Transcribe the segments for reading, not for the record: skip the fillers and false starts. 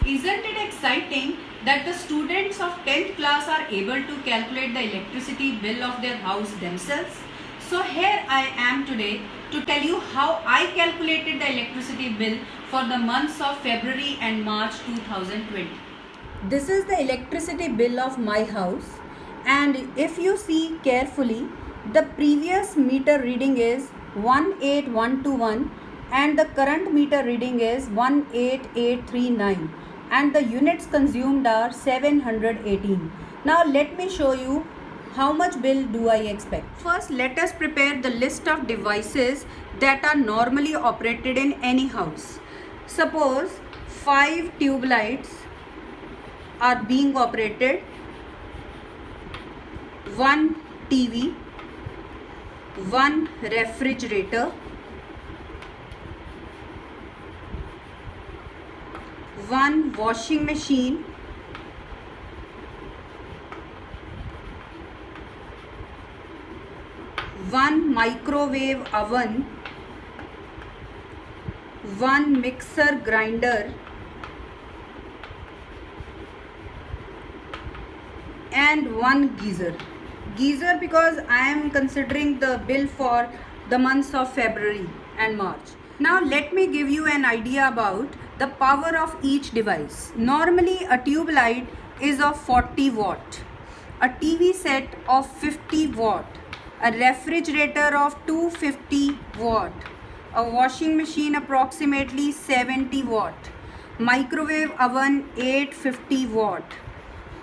Isn't it exciting that the students of 10th class are able to calculate the electricity bill of their house themselves? So here I am today to tell you how I calculated the electricity bill for the months of February and March 2020. This is the electricity bill of my house, and if you see carefully, the previous meter reading is 18121 and the current meter reading is 18839 and the units consumed are 718. Now let me show you how much bill do I expect. First, let us prepare the list of devices that are normally operated in any house. Suppose 5 tube lights are being operated, 1 TV, 1 refrigerator, 1 washing machine, 1 microwave oven, 1 mixer grinder, and 1 geyser. Geyser because I am considering the bill for the months of February and March. Now let me give you an idea about the power of each device. Normally a tube light is of 40 watt, a TV set of 50 watt, a refrigerator of 250 watt, a washing machine approximately 70 watt, microwave oven 850 watt,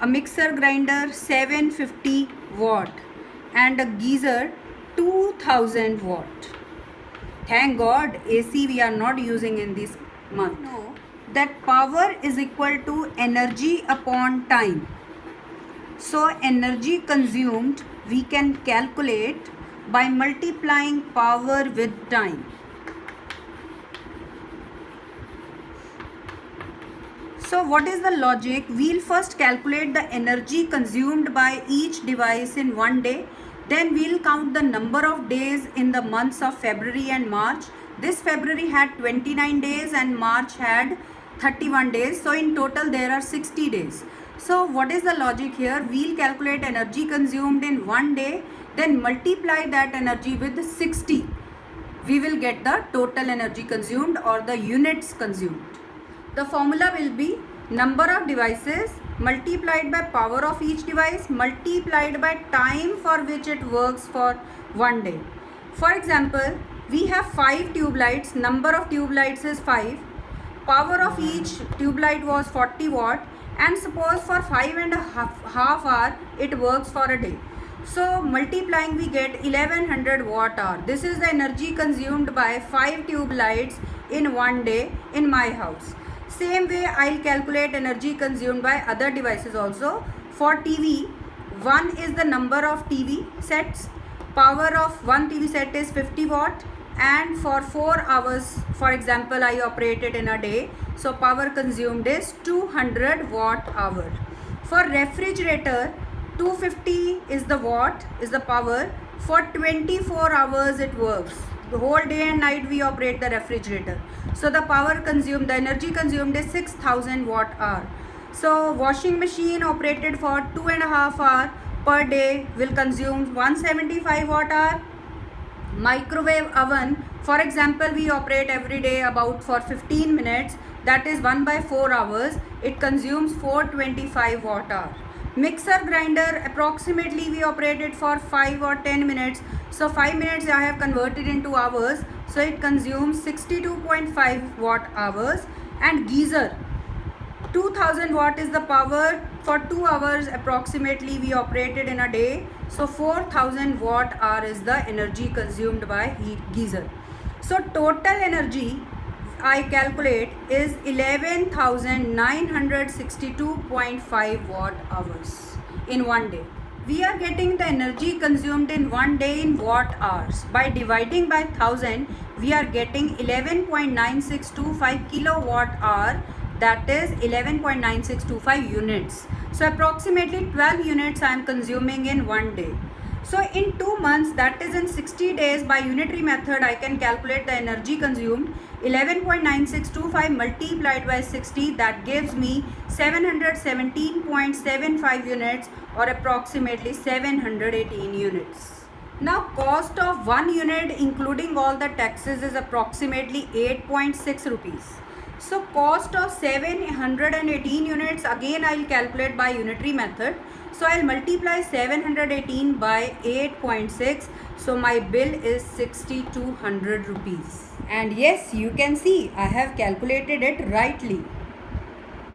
a mixer grinder 750 watt, and a geyser 2000 watt. Thank God AC we are not using in this month. Know that power is equal to energy upon time. So energy consumed we can calculate by multiplying power with time. So what is the logic? We'll first calculate the energy consumed by each device in one day. Then we'll count the number of days in the months of February and March. This February had 29 days and March had 31 days. So in total there are 60 days. So what is the logic here? We'll calculate energy consumed in one day, then multiply that energy with 60. We will get the total energy consumed or the units consumed. The formula will be number of devices multiplied by power of each device multiplied by time for which it works for one day. For example, we have 5 tube lights, number of tube lights is 5, power of each tube light was 40 watt, and suppose for 5.5 hours it works for a day. So multiplying we get 1100 watt hour. This is the energy consumed by 5 tube lights in one day in my house. Same way I'll calculate energy consumed by other devices also. For TV, 1 is the number of TV sets. Power of one TV set is 50 watt, and for 4 hours, for example, I operated in a day, so power consumed is 200 watt hour. For refrigerator, 250 is the watt, is the power. For 24 hours it works. The whole day and night we operate the refrigerator. So the power consumed, the energy consumed is 6000 watt hour. So washing machine operated for 2.5 hours per day will consume 175 watt hour. Microwave oven, for example, we operate every day about for 15 minutes, that is 1/4 hours, it consumes 425 watt hour. Mixer grinder, approximately we operated for 5 or 10 minutes, so 5 minutes I have converted into hours, so it consumes 62.5 watt hours. And geyser, 2000 watt is the power. For 2 hours approximately we operated in a day, so 4000 watt hour is the energy consumed by geyser. So total energy I calculate is 11,962.5 watt hours in one day. We are getting the energy consumed in one day in watt hours. By dividing by 1000, we are getting 11.9625 kilowatt hour, that is 11.9625 units. So approximately 12 units I am consuming in one day. So in 2 months, that is in 60 days, by unitary method I can calculate the energy consumed. 11.9625 multiplied by 60, that gives me 717.75 units, or approximately 718 units. Now cost of 1 unit including all the taxes is approximately 8.6 rupees. So cost of 718 units, again I will calculate by unitary method. So I will multiply 718 by 8.6. So my bill is 6200 rupees. And yes, you can see I have calculated it rightly.